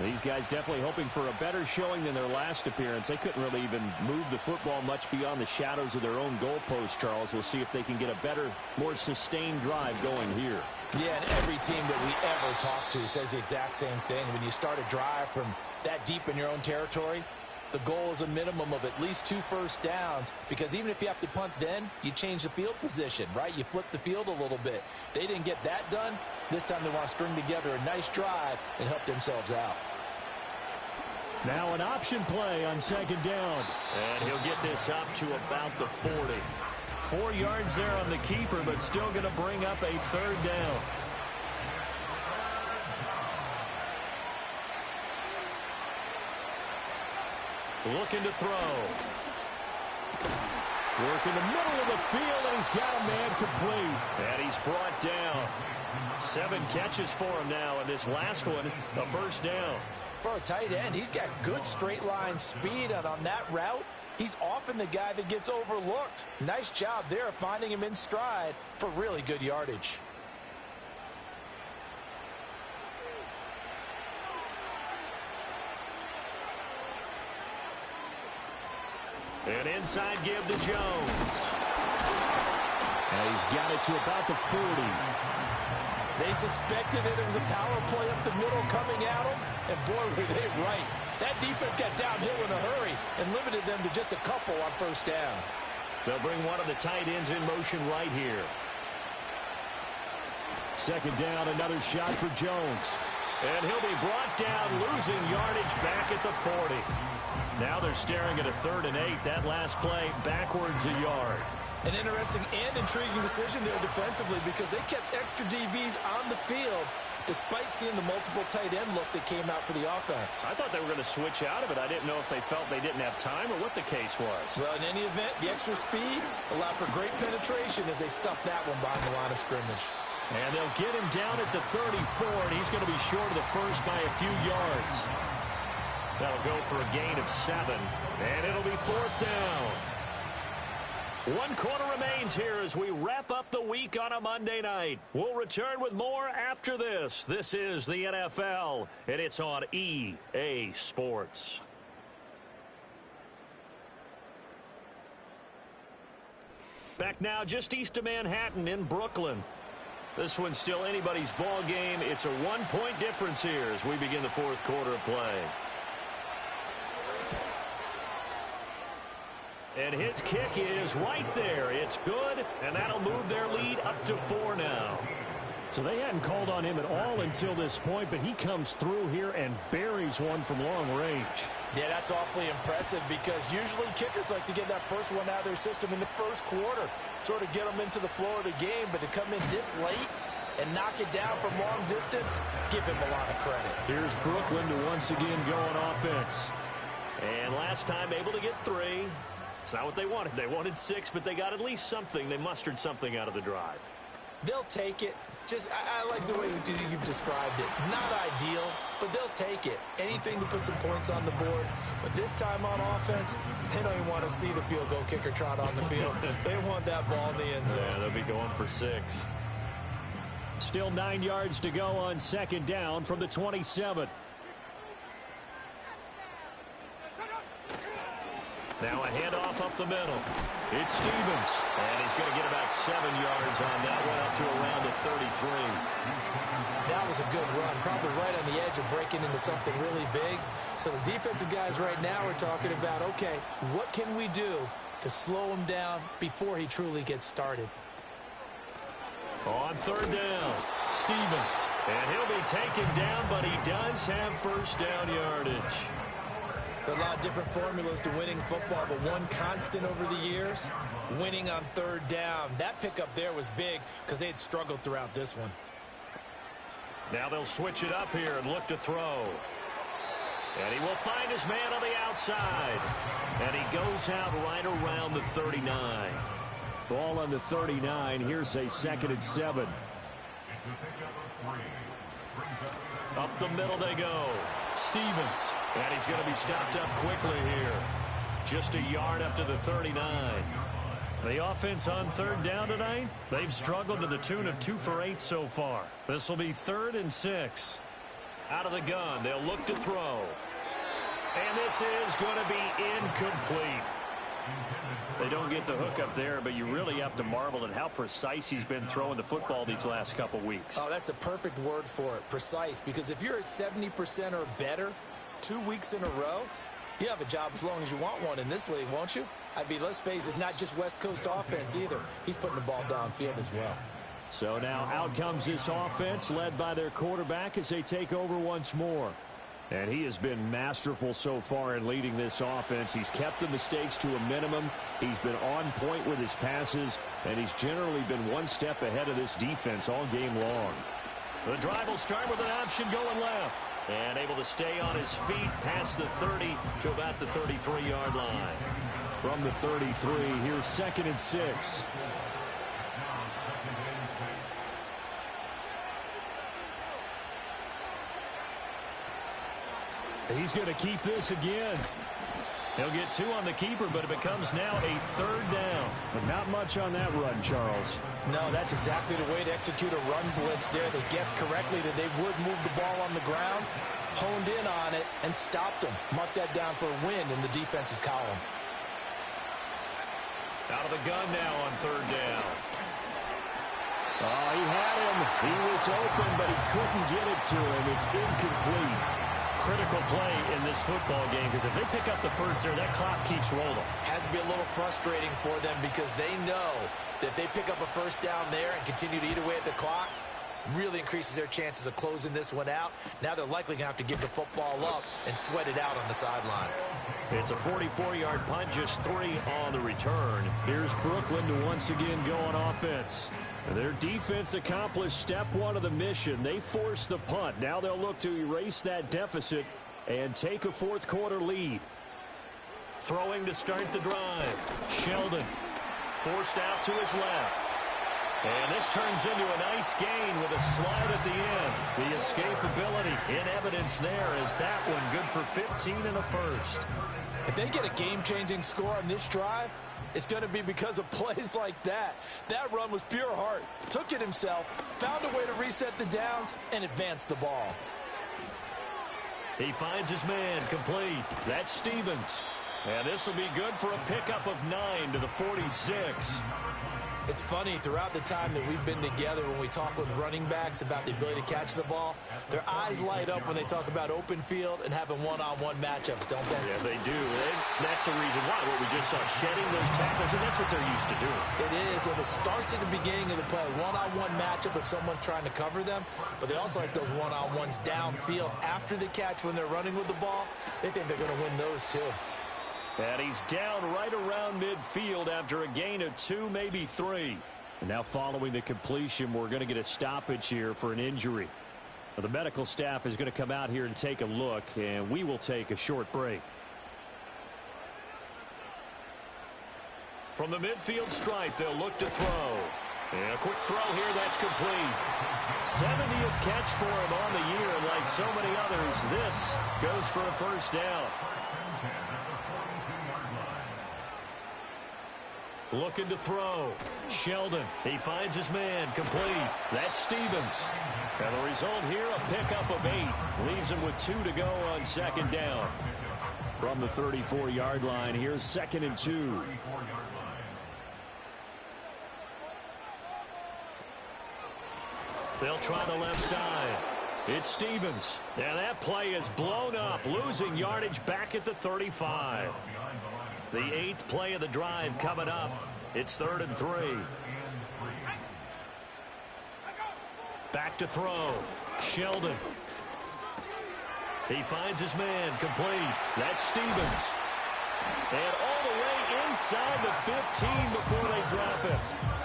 These guys definitely hoping for a better showing than their last appearance. They couldn't really even move the football much beyond the shadows of their own goalpost, Charles. We'll see if they can get a better, more sustained drive going here. Yeah, and every team that we ever talk to says the exact same thing. When you start a drive from that deep in your own territory, the goal is a minimum of at least 2 first downs, because even if you have to punt then, you change the field position, right? You flip the field a little bit. They didn't get that done. This time they want to string together a nice drive and help themselves out. Now an option play on 2nd down. And he'll get this up to about the 40. 4 yards there on the keeper, but still going to bring up a 3rd down. Looking to throw. Work in the middle of the field, and he's got a man complete. And he's brought down. 7 catches for him now, and this last one, a 1st down. For a tight end, he's got good straight line speed, and on that route, he's often the guy that gets overlooked. Nice job there finding him in stride for really good yardage. An inside give to Jones. And he's got it to about the 40. They suspected it was a power play up the middle coming at them, and boy, were they right. That defense got downhill in a hurry and limited them to just a couple on 1st down. They'll bring one of the tight ends in motion right here. 2nd down, another shot for Jones. And he'll be brought down, losing yardage back at the 40. Now they're staring at a 3rd and 8. That last play backwards a yard. An interesting and intriguing decision there defensively, because they kept extra DBs on the field despite seeing the multiple tight end look that came out for the offense. I thought they were going to switch out of it. I didn't know if they felt they didn't have time or what the case was. Well, in any event, the extra speed allowed for great penetration as they stuffed that one behind the line of scrimmage. And they'll get him down at the 34, and he's going to be short of the 1st by a few yards. That'll go for a gain of 7, and it'll be 4th down. 1 quarter remains here as we wrap up the week on a Monday night. We'll return with more after this. This is the NFL, and it's on EA Sports. Back now just east of Manhattan in Brooklyn. This one's still anybody's ball game. It's a 1-point difference here as we begin the 4th quarter of play. And his kick is right there. It's good, and that'll move their lead up to 4 now. So they hadn't called on him at all until this point, but he comes through here and buries one from long range. Yeah, that's awfully impressive, because usually kickers like to get that first one out of their system in the 1st quarter, sort of get them into the flow of the game, but to come in this late and knock it down from long distance, give him a lot of credit. Here's Brooklyn to once again go on offense. And last time able to get 3. It's not what they wanted. They wanted 6, but they got at least something. They mustered something out of the drive. They'll take it. I like the way you've described it. Not ideal, but they'll take it. Anything to put some points on the board. But this time on offense, they don't even want to see the field goal kicker trot on the field. They want that ball in the end zone. Yeah, they'll be going for 6. Still 9 yards to go on 2nd down from the 27. Now a handoff up the middle. It's Stevens. And he's going to get about 7 yards on that one, up to around the 33. That was a good run, probably right on the edge of breaking into something really big. So the defensive guys right now are talking about, okay, what can we do to slow him down before he truly gets started? On 3rd down, Stevens. And he'll be taken down, but he does have 1st down yardage. There are a lot of different formulas to winning football, but one constant over the years, winning on 3rd down. That pickup there was big because they had struggled throughout this one. Now they'll switch it up here and look to throw. And he will find his man on the outside. And he goes out right around the 39. Ball on the 39. Here's a 2nd and 7. Up the middle they go. Stevens. And he's going to be stopped up quickly here. Just a yard up to the 39. The offense on 3rd down tonight, they've struggled to the tune of 2 for 8 so far. This will be 3rd and 6. Out of the gun, they'll look to throw. And this is going to be incomplete. They don't get the hook up there, but you really have to marvel at how precise he's been throwing the football these last couple weeks. Oh, that's the perfect word for it, precise, because if you're at 70% or better 2 weeks in a row, you have a job as long as you want one in this league, won't you? I mean, let's face it, it's not just West Coast offense either. He's putting the ball downfield as well. So now out comes this offense led by their quarterback as they take over once more. And he has been masterful so far in leading this offense. He's kept the mistakes to a minimum. He's been on point with his passes, and he's generally been one step ahead of this defense all game long. The drive will start with an option going left. And able to stay on his feet past the 30 to about the 33-yard line. From the 33, here's 2nd and 6. He's going to keep this again. He'll get 2 on the keeper, but it becomes now a 3rd down. But not much on that run, Charles. No, that's exactly the way to execute a run blitz there. They guessed correctly that they would move the ball on the ground, honed in on it, and stopped them. Mark that down for a win in the defense's column. Out of the gun now on 3rd down. Oh, he had him. He was open, but he couldn't get it to him. It's incomplete. Critical play in this football game, because if they pick up the first there, that clock keeps rolling. Has to be a little frustrating for them because they know that if they pick up a first down there and continue to eat away at the clock, really increases their chances of closing this one out. Now they're likely going to have to give the football up and sweat it out on the sideline. It's a 44-yard punt, just 3 on the return. Here's Brooklyn to once again go on offense. Their defense accomplished step 1 of the mission. They forced the punt. Now they'll look to erase that deficit and take a 4th quarter lead. Throwing to start the drive. Sheldon forced out to his left. And this turns into a nice gain with a slide at the end. The escapability in evidence there is that one good for 15 and a first. If they get a game-changing score on this drive, it's going to be because of plays like that. That run was pure heart. Took it himself, found a way to reset the downs, and advance the ball. He finds his man complete. That's Stevens. And this will be good for a pickup of 9 to the 46. It's funny, throughout the time that we've been together, when we talk with running backs about the ability to catch the ball, their eyes light up when they talk about open field and having one-on-one matchups, don't they? Yeah, they do. That's the reason why. What we just saw, shedding those tackles, and that's what they're used to doing. It is, and it starts at the beginning of the play. One-on-one matchup if someone's trying to cover them, but they also like those one-on-ones downfield after the catch when they're running with the ball. They think they're going to win those too. And he's down right around midfield after a gain of 2, maybe 3. And now following the completion, we're going to get a stoppage here for an injury. Now, the medical staff is going to come out here and take a look, and we will take a short break. From the midfield stripe, they'll look to throw. And a quick throw here, that's complete. 70th catch for him on the year, and like so many others, this goes for a first down. Looking to throw. Sheldon. He finds his man complete. That's Stevens. And the result here, a pickup of 8. Leaves him with 2 to go on 2nd down. From the 34-yard line, here's 2nd and 2. They'll try the left side. It's Stevens. And that play is blown up, losing yardage back at the 35. The 8th play of the drive coming up. It's 3rd and 3. Back to throw. Sheldon. He finds his man complete. That's Stevens. And all the way inside the 15 before they drop it.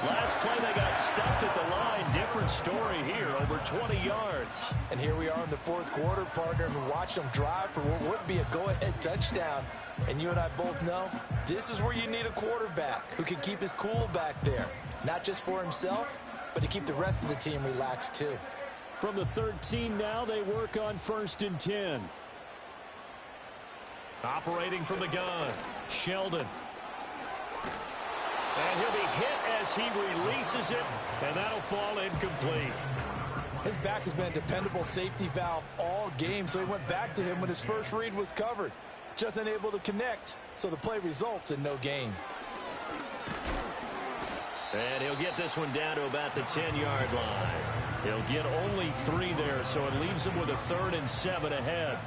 Last play they got stuffed at the line. Different story here, over 20 yards. And here we are in the 4th quarter, partner, and we watch them drive for what would be a go-ahead touchdown. And you and I both know this is where you need a quarterback who can keep his cool back there. Not just for himself, but to keep the rest of the team relaxed too. From the 13 now, they work on 1st and 10. Operating from the gun, Sheldon. And he'll be hit as he releases it, and that'll fall incomplete. His back has been a dependable safety valve all game, so he went back to him when his first read was covered. Just unable to connect, so the play results in no gain. And he'll get this one down to about the 10-yard line. He'll get only 3 there, so it leaves him with a 3rd and 7 ahead.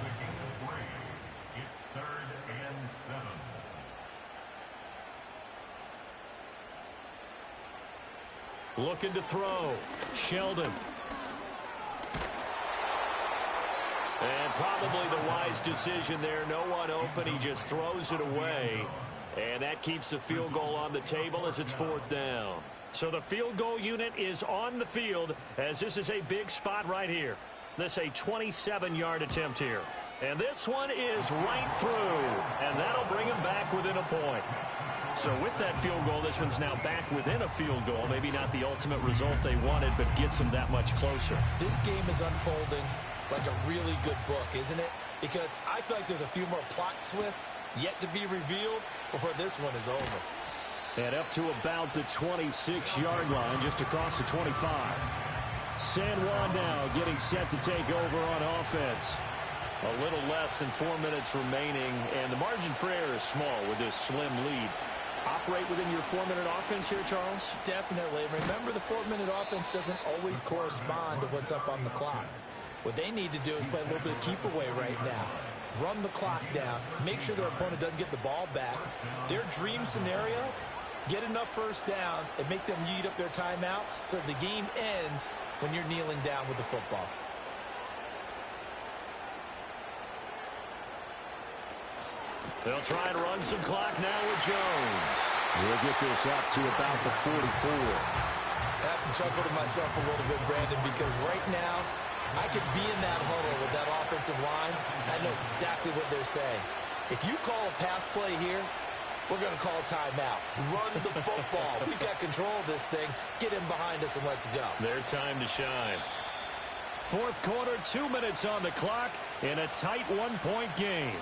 It's 3rd and 7. Looking to throw. Sheldon. And probably the wise decision there. No one open. He just throws it away. And that keeps the field goal on the table as it's 4th down. So the field goal unit is on the field as this is a big spot right here. This a 27-yard attempt here. And this one is right through. And that'll bring him back within a point. So with that field goal, this one's now back within a field goal. Maybe not the ultimate result they wanted, but gets them that much closer. This game is unfolding like a really good book, isn't it? Because I feel like there's a few more plot twists yet to be revealed before this one is over. And up to about the 26-yard line, just across the 25. San Juan now getting set to take over on offense. A little less than 4 minutes remaining, and the margin for error is small with this slim lead. Operate within your 4-minute offense here, Charles? Definitely. Remember, the 4-minute offense doesn't always correspond to what's up on the clock. What they need to do is play a little bit of keep away right now. Run the clock down. Make sure their opponent doesn't get the ball back. Their dream scenario, get enough first downs and make them eat up their timeouts so the game ends when you're kneeling down with the football. They'll try and run some clock now with Jones. We'll get this up to about the 44. I have to chuckle to myself a little bit, Brandon, because right now I could be in that huddle with that offensive line. I know exactly what they're saying. If you call a pass play here, we're going to call a timeout. Run the football. We've got control of this thing. Get him behind us and let's go. Their time to shine. 4th quarter, 2 minutes on the clock in a tight 1-point game.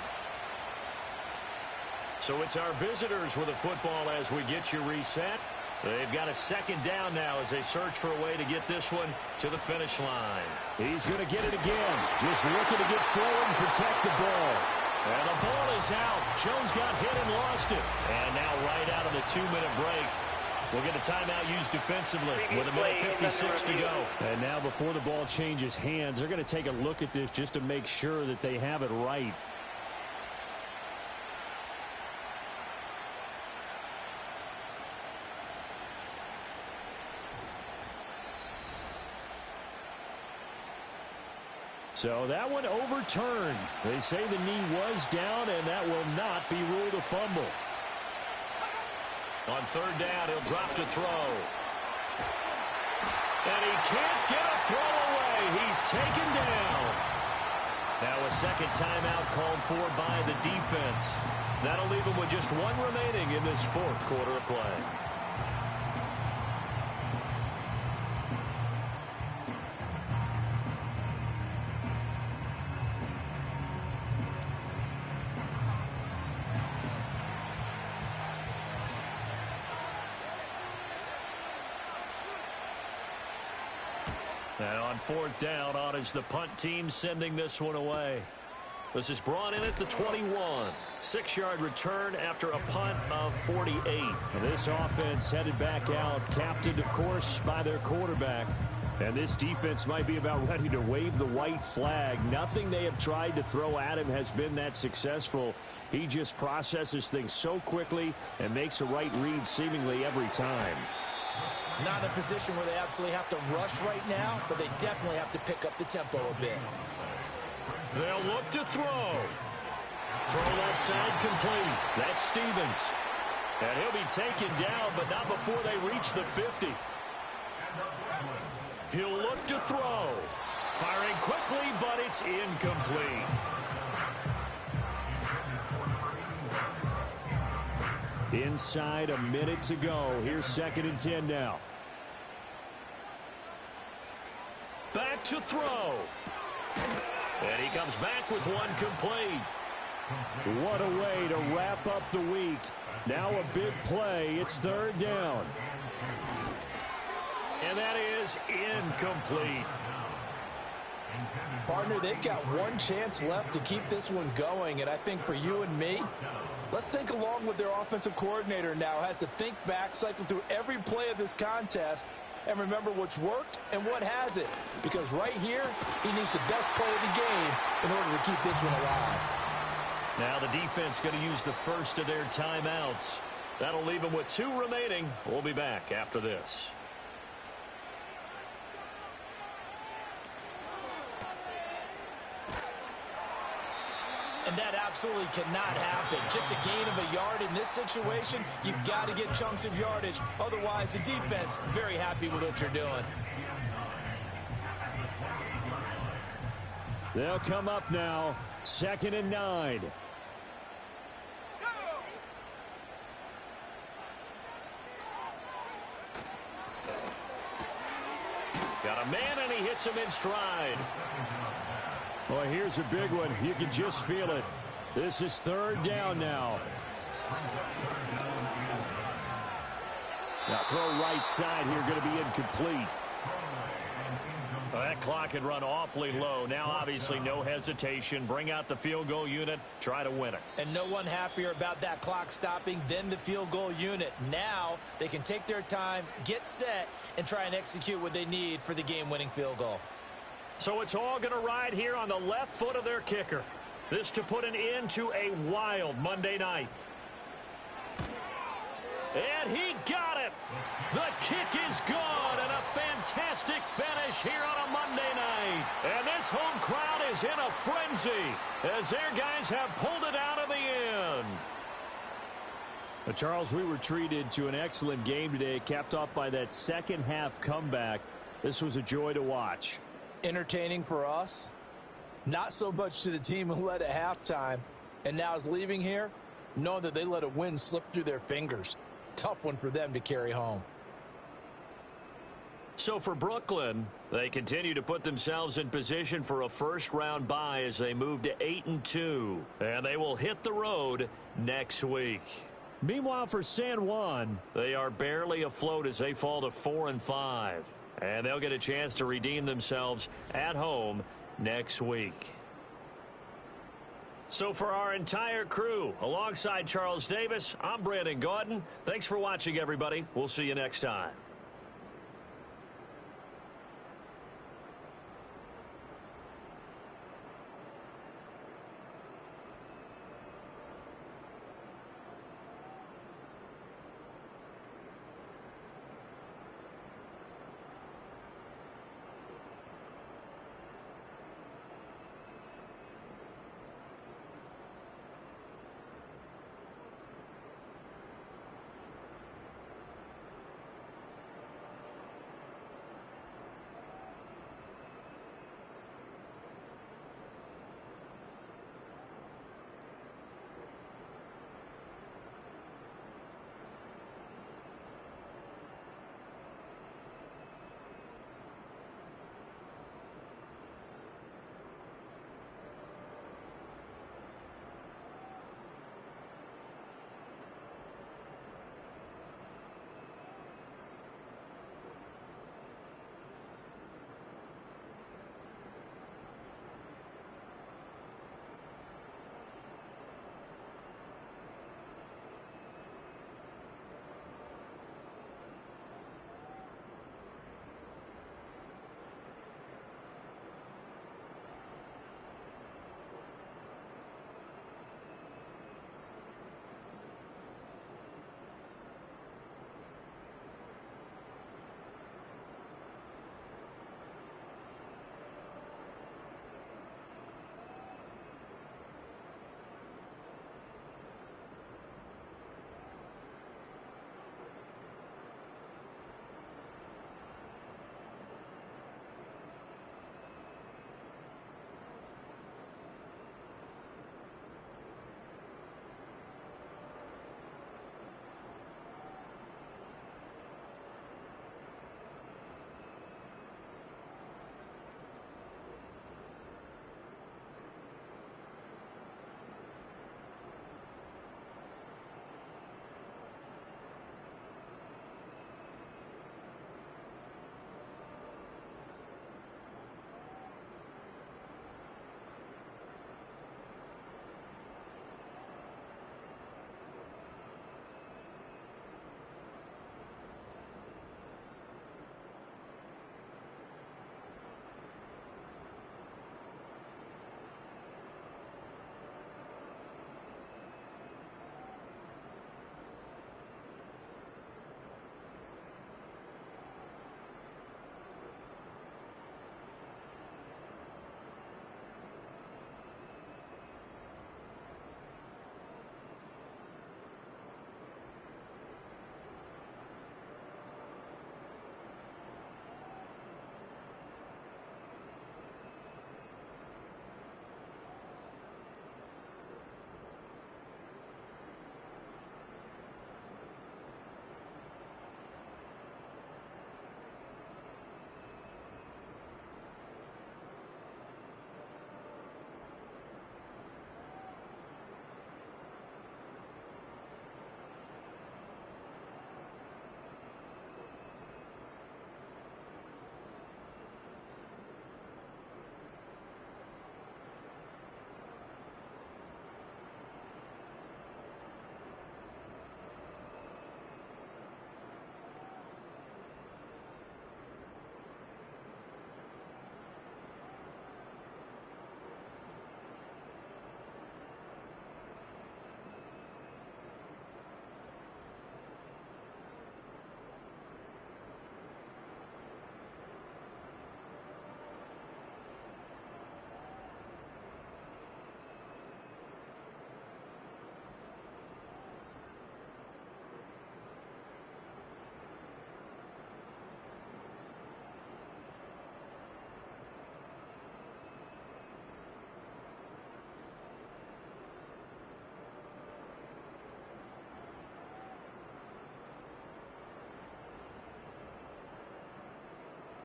So it's our visitors with a football as we get you reset. They've got a 2nd down now as they search for a way to get this one to the finish line. He's going to get it again. Just looking to get forward and protect the ball. And the ball is out. Jones got hit and lost it. And now right out of the 2-minute break, we'll get a timeout used defensively with a minute 56 to go. And now before the ball changes hands, they're going to take a look at this just to make sure that they have it right. So that one overturned. They say the knee was down, and that will not be ruled a fumble. On 3rd down, he'll drop to throw. And he can't get a throw away. He's taken down. Now a 2nd timeout called for by the defense. That'll leave him with just 1 remaining in this 4th quarter of play. And on 4th down, on is the punt team sending this one away. This is brought in at the 21. 6-yard return after a punt of 48. And this offense headed back out, captained, of course, by their quarterback. And this defense might be about ready to wave the white flag. Nothing they have tried to throw at him has been that successful. He just processes things so quickly and makes a right read seemingly every time. Not in a position where they absolutely have to rush right now, but they definitely have to pick up the tempo a bit. They'll look to throw. Throw left side complete. That's Stevens. And he'll be taken down, but not before they reach the 50. He'll look to throw. Firing quickly, but it's incomplete. Inside a minute to go. Here's 2nd and 10 now. Back to throw. And he comes back with one complete. What a way to wrap up the week. Now a big play. It's 3rd down. And that is incomplete. Partner, they've got one chance left to keep this one going, and I think for you and me, let's think along with their offensive coordinator now. Has to think back, cycle through every play of this contest, and remember what's worked and what hasn't. Because right here, he needs the best play of the game in order to keep this one alive. Now the defense going to use the first of their timeouts. That'll leave them with 2 remaining. We'll be back after this. And that absolutely cannot happen. Just a gain of a yard in this situation, you've got to get chunks of yardage. Otherwise, the defense, very happy with what you're doing. They'll come up now, 2nd and 9. Got a man, and he hits him in stride. Well, here's a big one. You can just feel it. This is 3rd down now. Now throw right side here, going to be incomplete. Well, that clock had run awfully low. Now, obviously, no hesitation. Bring out the field goal unit. Try to win it. And no one happier about that clock stopping than the field goal unit. Now they can take their time, get set, and try and execute what they need for the game-winning field goal. So it's all going to ride here on the left foot of their kicker. This to put an end to a wild Monday night. And he got it. The kick is good, and a fantastic finish here on a Monday night. And this home crowd is in a frenzy as their guys have pulled it out of the end. Charles, we were treated to an excellent game today, capped off by that second half comeback. This was a joy to watch. Entertaining for us, not so much to the team who led at halftime and now is leaving here knowing that they let a win slip through their fingers. Tough one for them to carry home. So for Brooklyn, they continue to put themselves in position for a first-round bye as they move to 8-2, and they will hit the road next week. Meanwhile, for San Juan, they are barely afloat as they fall to 4-5. And they'll get a chance to redeem themselves at home next week. So for our entire crew, alongside Charles Davis, I'm Brandon Gordon. Thanks for watching, everybody. We'll see you next time.